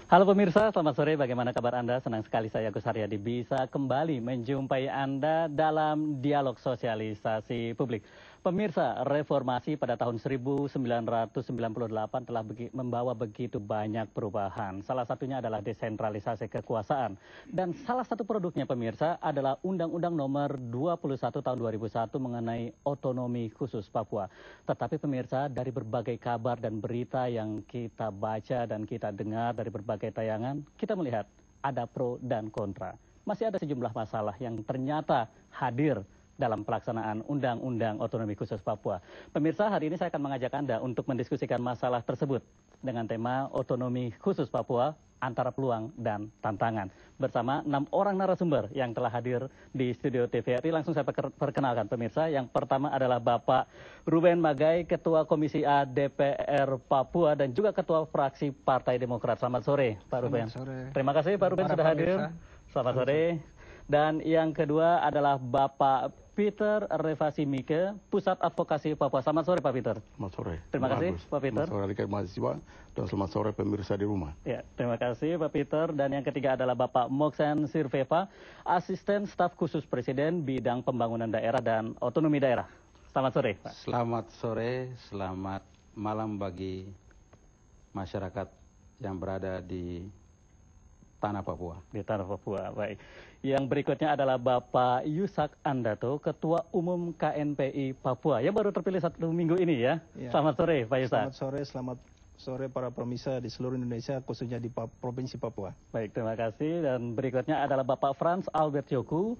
Halo pemirsa, selamat sore. Bagaimana kabar Anda? Senang sekali saya Agus Haryadi bisa kembali menjumpai Anda dalam dialog sosialisasi publik. Pemirsa, reformasi pada tahun 1998 telah membawa begitu banyak perubahan. Salah satunya adalah desentralisasi kekuasaan. Dan salah satu produknya pemirsa adalah Undang-Undang Nomor 21 Tahun 2001 mengenai otonomi khusus Papua. Tetapi pemirsa, dari berbagai kabar dan berita yang kita baca dan kita dengar dari berbagai tayangan, kita melihat ada pro dan kontra. Masih ada sejumlah masalah yang ternyata hadir dalam pelaksanaan Undang-Undang Otonomi Khusus Papua. Pemirsa, hari ini saya akan mengajak Anda untuk mendiskusikan masalah tersebut dengan tema Otonomi Khusus Papua, antara peluang dan tantangan. Bersama 6 orang narasumber yang telah hadir di studio TVRI. Langsung saya perkenalkan pemirsa. Yang pertama adalah Bapak Ruben Magai, Ketua Komisi A DPR Papua dan juga Ketua Fraksi Partai Demokrat. Selamat sore, Pak Ruben. Selamat sore. Terima kasih Pak Ruben sudah hadir. Selamat sore. Dan yang kedua adalah Bapak Peter Revasi Mike, Pusat Advokasi Papua. Selamat sore Pak Peter. Selamat sore. Terima kasih Pak Peter. Selamat sore adik mahasiswa dan selamat sore pemirsa di rumah. Ya, terima kasih Pak Peter. Dan yang ketiga adalah Bapak Moksen Sirveva, Asisten Staf Khusus Presiden Bidang Pembangunan Daerah dan Otonomi Daerah. Selamat sore Pak. Selamat sore, selamat malam bagi masyarakat yang berada di Tanah Papua. Di Tanah Papua, baik. Yang berikutnya adalah Bapak Yusak Andato, Ketua Umum KNPI Papua, yang baru terpilih 1 minggu ini ya. Selamat sore Pak Yusak. Selamat sore para pemirsa di seluruh Indonesia, khususnya di Provinsi Papua. Baik, terima kasih. Dan berikutnya adalah Bapak Franz Albert Joku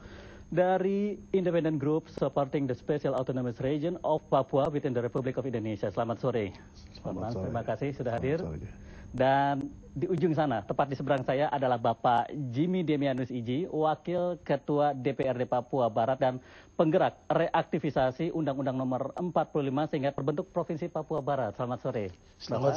dari Independent Group Supporting the Special Autonomous Region of Papua within the Republic of Indonesia. Selamat sore. Selamat sore. Terima kasih sudah hadir. Sore. Dan di ujung sana, tepat di seberang saya adalah Bapak Jimmy Demianus Iji, Wakil Ketua DPRD Papua Barat dan penggerak reaktivisasi Undang-Undang Nomor 45 sehingga terbentuk Provinsi Papua Barat. Selamat sore. Selamat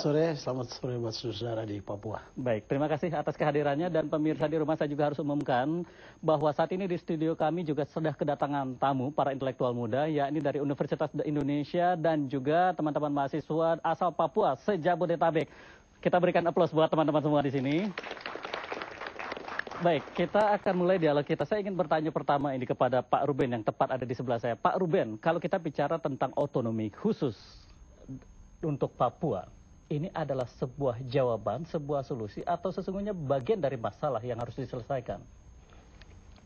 sore buat saudara di Papua. Baik, terima kasih atas kehadirannya dan pemirsa di rumah. Saya juga harus umumkan bahwa saat ini di studio kami juga sudah kedatangan tamu para intelektual muda, yakni dari Universitas Indonesia dan juga teman-teman mahasiswa asal Papua se-Jabodetabek. Kita berikan aplaus buat teman-teman semua di sini. Baik, kita akan mulai dialog kita. Saya ingin bertanya pertama ini kepada Pak Ruben yang tepat ada di sebelah saya. Pak Ruben, kalau kita bicara tentang otonomi khusus untuk Papua, ini adalah sebuah jawaban, sebuah solusi, atau sesungguhnya bagian dari masalah yang harus diselesaikan?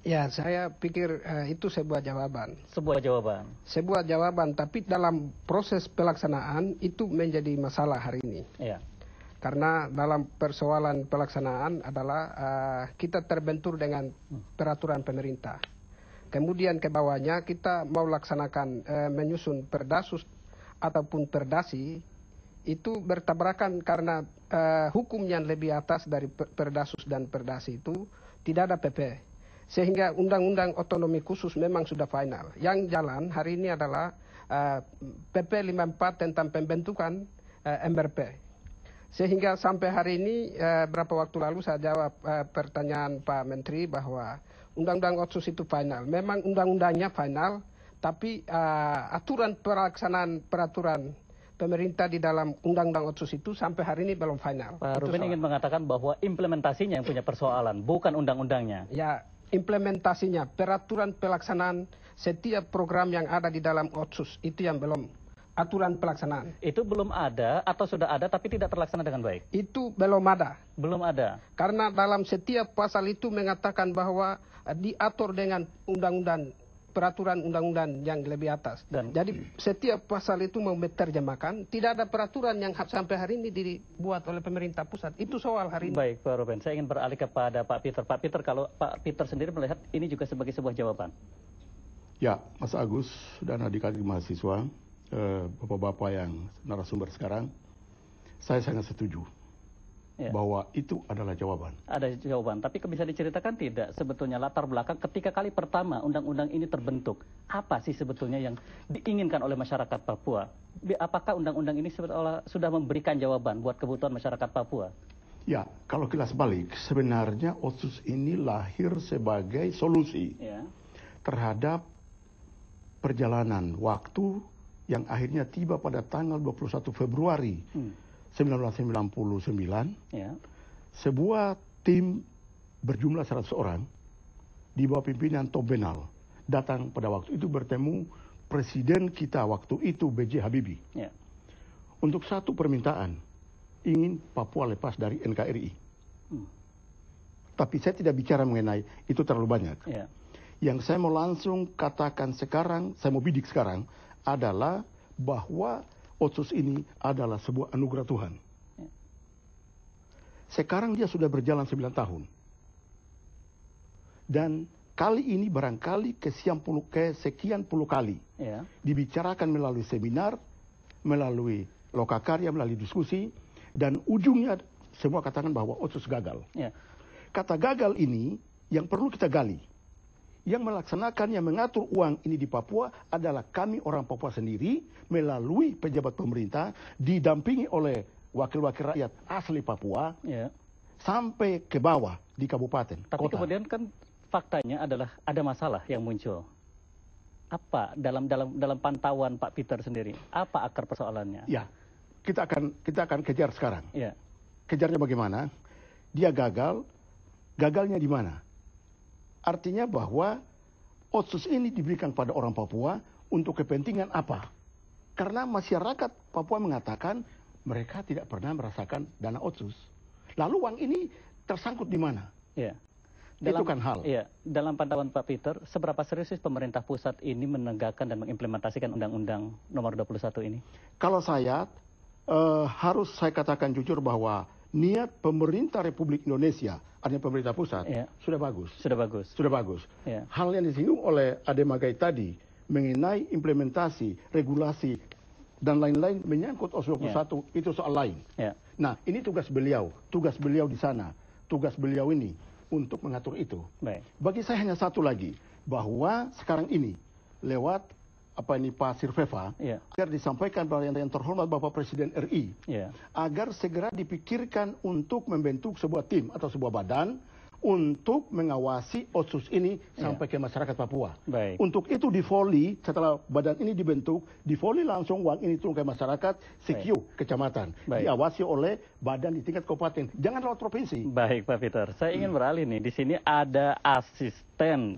Ya, saya pikir itu sebuah jawaban. Sebuah jawaban. Sebuah jawaban, tapi dalam proses pelaksanaan itu menjadi masalah hari ini. Iya. Karena dalam persoalan pelaksanaan adalah kita terbentur dengan peraturan pemerintah. Kemudian ke bawahnya kita mau laksanakan menyusun perdasus ataupun perdasi, itu bertabrakan karena hukum yang lebih atas dari perdasus dan perdasi itu tidak ada PP. Sehingga Undang-Undang Otonomi Khusus memang sudah final. Yang jalan hari ini adalah PP 54 tentang pembentukan MRP. Sehingga sampai hari ini, berapa waktu lalu saya jawab pertanyaan Pak Menteri bahwa Undang-Undang Otsus itu final. Memang undang-undangnya final, tapi aturan pelaksanaan peraturan pemerintah di dalam Undang-Undang Otsus itu sampai hari ini belum final. Pak Ruben ingin mengatakan bahwa implementasinya yang punya persoalan, bukan undang-undangnya. Ya, implementasinya, peraturan pelaksanaan setiap program yang ada di dalam Otsus itu yang belum. Aturan pelaksanaan. Itu belum ada atau sudah ada tapi tidak terlaksana dengan baik? Itu belum ada. Belum ada. Karena dalam setiap pasal itu mengatakan bahwa diatur dengan undang-undang, peraturan undang-undang yang lebih atas. Jadi setiap pasal itu mau diterjemahkan, tidak ada peraturan yang sampai hari ini dibuat oleh pemerintah pusat. Itu soal hari ini. Baik Pak Ruben, saya ingin beralih kepada Pak Peter. Pak Peter, kalau Pak Peter sendiri melihat ini juga sebagai sebuah jawaban. Ya, Mas Agus dan adik-adik mahasiswa, bapak-bapak yang narasumber sekarang, saya sangat setuju bahwa itu adalah jawaban. Ada jawaban, tapi bisa diceritakan tidak sebetulnya latar belakang ketika kali pertama undang-undang ini terbentuk? Apa sih sebetulnya yang diinginkan oleh masyarakat Papua? Apakah undang-undang ini sudah memberikan jawaban buat kebutuhan masyarakat Papua? Ya, kalau kilas balik, sebenarnya Otsus ini lahir sebagai solusi terhadap perjalanan waktu yang akhirnya tiba pada tanggal 21 Februari 1999 sebuah tim berjumlah 100 orang di bawah pimpinan Tom Benal datang pada waktu itu bertemu presiden kita waktu itu B.J. Habibie untuk satu permintaan, ingin Papua lepas dari NKRI. Tapi saya tidak bicara mengenai itu terlalu banyak. Yang saya mau langsung katakan sekarang, saya mau bidik sekarang adalah bahwa Otsus ini adalah sebuah anugerah Tuhan. Sekarang dia sudah berjalan 9 tahun. Dan kali ini barangkali kesekian puluh kali dibicarakan melalui seminar, melalui lokakarya, melalui diskusi, dan ujungnya semua katakan bahwa Otsus gagal. Kata gagal ini yang perlu kita gali. Yang melaksanakan, yang mengatur uang ini di Papua adalah kami orang Papua sendiri melalui pejabat pemerintah didampingi oleh wakil-wakil rakyat asli Papua sampai ke bawah di kabupaten. Tapi kota. Kemudian kan faktanya adalah ada masalah yang muncul. Apa dalam pantauan Pak Peter sendiri? Apa akar persoalannya? Ya, kita akan kejar sekarang. Kejarnya bagaimana? Dia gagal. Gagalnya di mana? Artinya bahwa Otsus ini diberikan pada orang Papua untuk kepentingan apa? Karena masyarakat Papua mengatakan mereka tidak pernah merasakan dana Otsus. Lalu uang ini tersangkut di mana? Itu kan hal. Dalam pantauan Pak Peter, seberapa serius pemerintah pusat ini menegakkan dan mengimplementasikan Undang-Undang Nomor 21 ini? Kalau saya harus saya katakan jujur bahwa niat pemerintah Republik Indonesia, artinya pemerintah pusat, sudah bagus. Sudah bagus. Hal yang disinggung oleh Ade Magai tadi mengenai implementasi, regulasi, dan lain-lain menyangkut OSU 21, itu soal lain. Nah, ini tugas beliau di sana, tugas beliau ini untuk mengatur itu. Bagi saya hanya satu lagi, bahwa sekarang ini lewat Pak Sirveva, agar disampaikan bahwa yang terhormat Bapak Presiden RI, agar segera dipikirkan untuk membentuk sebuah tim atau sebuah badan untuk mengawasi Otsus ini sampai ke masyarakat Papua. Untuk itu di voli, setelah badan ini dibentuk, di voli langsung uang ini turun ke masyarakat, CQ, kecamatan. Diawasi oleh badan di tingkat kabupaten. Jangan lewat provinsi. Baik Pak Peter, saya ingin beralih nih. Di sini ada asisten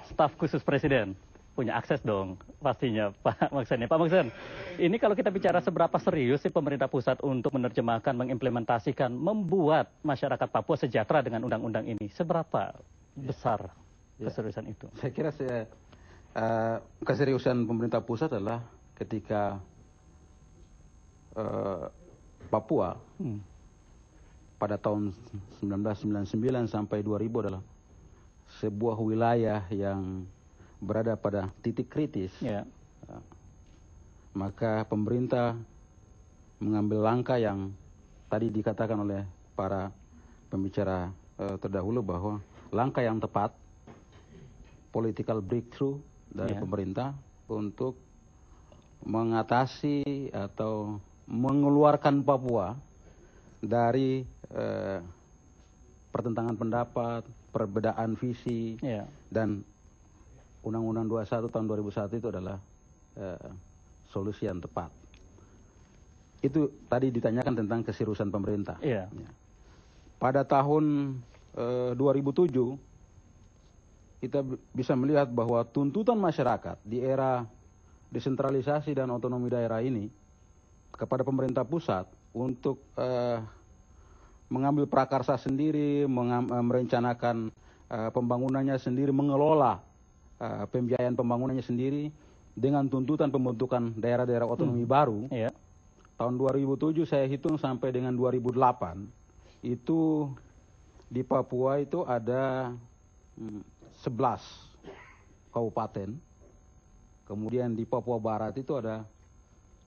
staf khusus Presiden. Punya akses dong pastinya Pak Meksen. Pak Meksen, ini kalau kita bicara seberapa serius sih pemerintah pusat untuk menerjemahkan, mengimplementasikan, membuat masyarakat Papua sejahtera dengan undang-undang ini, seberapa besar keseriusan itu? Saya kira keseriusan pemerintah pusat adalah ketika Papua pada tahun 1999 sampai 2000 adalah sebuah wilayah yang berada pada titik kritis, maka pemerintah mengambil langkah yang tadi dikatakan oleh para pembicara terdahulu bahwa langkah yang tepat, political breakthrough dari pemerintah untuk mengatasi atau mengeluarkan Papua dari pertentangan pendapat, perbedaan visi, dan Undang-Undang 21 tahun 2001 itu adalah solusi yang tepat. Itu tadi ditanyakan tentang keseriusan pemerintah. Pada tahun 2007 kita bisa melihat bahwa tuntutan masyarakat di era desentralisasi dan otonomi daerah ini kepada pemerintah pusat untuk mengambil prakarsa sendiri, merencanakan pembangunannya sendiri, mengelola pembiayaan pembangunannya sendiri dengan tuntutan pembentukan daerah-daerah otonomi baru. Tahun 2007 saya hitung sampai dengan 2008 itu di Papua itu ada 11 kabupaten. Kemudian di Papua Barat itu ada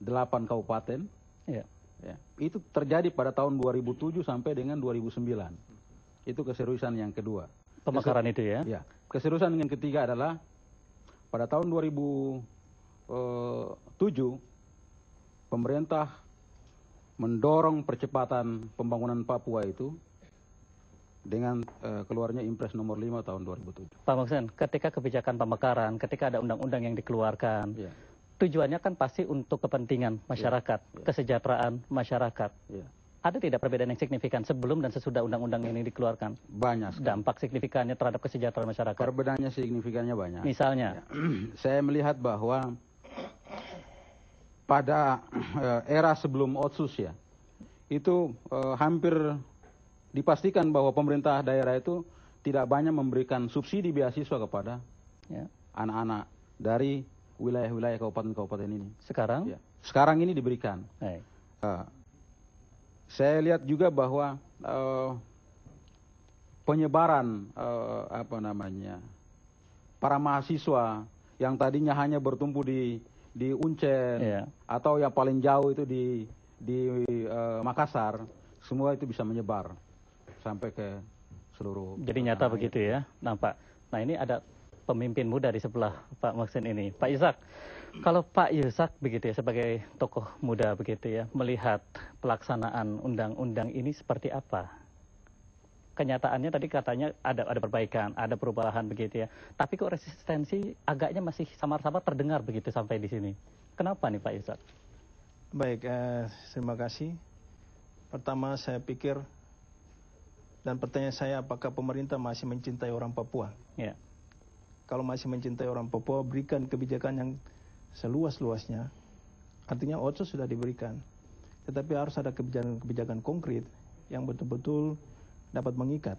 8 kabupaten. Itu terjadi pada tahun 2007 sampai dengan 2009. Itu keseriusan yang kedua. Pemekaran itu ya? Keseriusan yang ketiga adalah pada tahun 2007 pemerintah mendorong percepatan pembangunan Papua itu dengan keluarnya Impres nomor 5 tahun 2007. Pak Meksen, ketika kebijakan pemekaran, ketika ada undang-undang yang dikeluarkan, tujuannya kan pasti untuk kepentingan masyarakat, kesejahteraan masyarakat. Ada tidak perbedaan yang signifikan sebelum dan sesudah undang-undang ini dikeluarkan? Banyak sekali. Dampak signifikannya terhadap kesejahteraan masyarakat? Perbedaannya signifikannya banyak. Misalnya? Ya. Saya melihat bahwa pada era sebelum Otsus ya, itu hampir dipastikan bahwa pemerintah daerah itu tidak banyak memberikan subsidi beasiswa kepada anak-anak dari wilayah-wilayah kabupaten-kabupaten ini. Sekarang? Ya. Sekarang ini diberikan. Saya lihat juga bahwa penyebaran para mahasiswa yang tadinya hanya bertumpu di Uncen atau yang paling jauh itu di Makassar, semua itu bisa menyebar sampai ke seluruh. Jadi nyata begitu ya, nampak. Nah ini ada pemimpin muda di sebelah Pak Muhsin ini, Pak Yusak. Kalau Pak Yusak begitu ya, sebagai tokoh muda begitu ya, melihat pelaksanaan undang-undang ini seperti apa? Kenyataannya tadi katanya ada perbaikan, ada perubahan begitu ya. Tapi kok resistensi agaknya masih samar-samar terdengar begitu sampai di sini. Kenapa nih Pak Yusak? Baik, terima kasih. Pertama saya pikir, dan pertanyaan saya, apakah pemerintah masih mencintai orang Papua? Ya. Kalau masih mencintai orang Papua, berikan kebijakan yang seluas-luasnya. Artinya Otsus sudah diberikan. Tetapi harus ada kebijakan konkret yang betul-betul dapat mengikat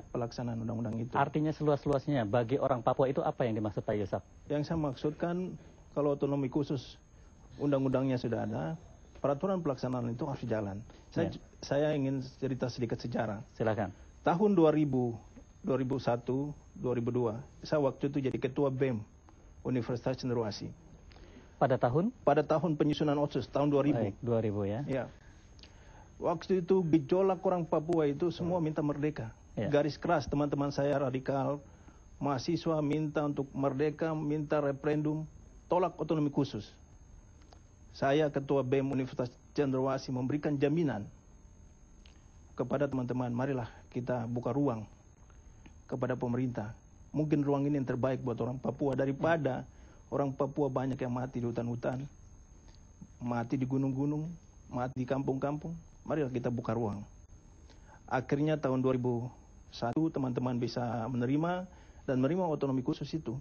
pelaksanaan undang-undang itu. Artinya seluas-luasnya bagi orang Papua itu apa yang dimaksud Pak Yusak? Yang saya maksudkan, kalau otonomi khusus undang-undangnya sudah ada, peraturan pelaksanaan itu harus jalan. Saya ingin cerita sedikit sejarah. Silakan. Tahun 2001, 2002, saya waktu itu jadi ketua BEM Universitas Cenderawasih. Pada tahun? Pada tahun penyusunan Otsus, tahun 2000. Baik, 2000 ya. Ya. Waktu itu gejolak orang Papua itu semua minta merdeka. Garis keras teman-teman saya radikal, mahasiswa minta untuk merdeka, minta referendum, tolak otonomi khusus. Saya ketua BEM Universitas Cenderawasih memberikan jaminan kepada teman-teman, marilah kita buka ruang kepada pemerintah. Mungkin ruang ini yang terbaik buat orang Papua daripada orang Papua banyak yang mati di hutan-hutan, mati di gunung-gunung, mati di kampung-kampung. Marilah kita buka ruang. Akhirnya tahun 2001 teman-teman bisa menerima dan menerima otonomi khusus itu.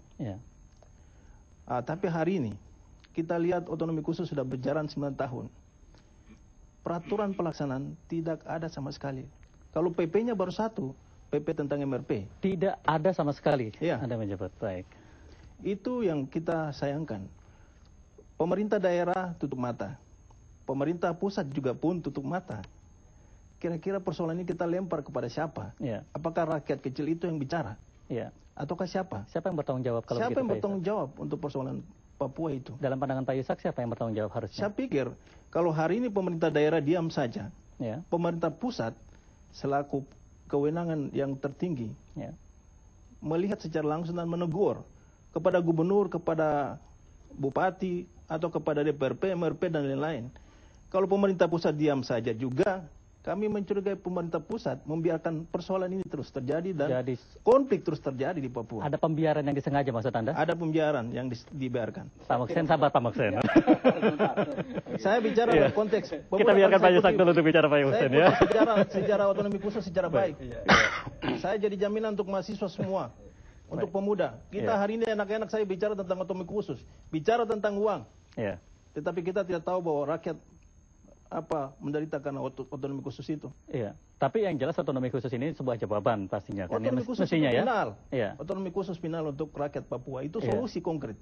Tapi hari ini kita lihat otonomi khusus sudah berjalan 9 tahun. Peraturan pelaksanaan tidak ada sama sekali. Kalau PP-nya baru satu, PP tentang MRP. Tidak ada sama sekali. Anda menyebut. Baik. Itu yang kita sayangkan. Pemerintah daerah tutup mata. Pemerintah pusat juga pun tutup mata. Kira-kira persoalan ini kita lempar kepada siapa? Apakah rakyat kecil itu yang bicara? Ataukah siapa? Siapa yang bertanggung jawab kalau siapa begitu, yang bertanggung jawab untuk persoalan Papua itu? Dalam pandangan Pak Yusak, siapa yang bertanggung jawab harusnya? Saya pikir kalau hari ini pemerintah daerah diam saja, pemerintah pusat selaku kewenangan yang tertinggi melihat secara langsung dan menegur kepada gubernur, kepada bupati, atau kepada DPRP, MRP, dan lain-lain. Kalau pemerintah pusat diam saja juga, kami mencurigai pemerintah pusat membiarkan persoalan ini terus terjadi dan konflik terus terjadi di Papua. Ada pembiaran yang disengaja maksud Anda? Ada pembiaran yang dibiarkan. Pak Muhsin, sabar Pak Muhsin. Saya bicara dalam konteks Papua. Kita biarkan Pak Yusak dulu untuk bicara Pak Muhsin ya. Sejarah otonomi khusus secara baik. Saya jadi jaminan untuk mahasiswa semua, untuk pemuda. Kita hari ini enak-enak saya bicara tentang otonomi khusus, bicara tentang uang. Tetapi kita tidak tahu bahwa rakyat menderita karena otonomi khusus itu. Tapi yang jelas otonomi khusus ini sebuah jawaban pastinya. Otonomi khusus final. Otonomi khusus final untuk rakyat Papua itu solusi konkret.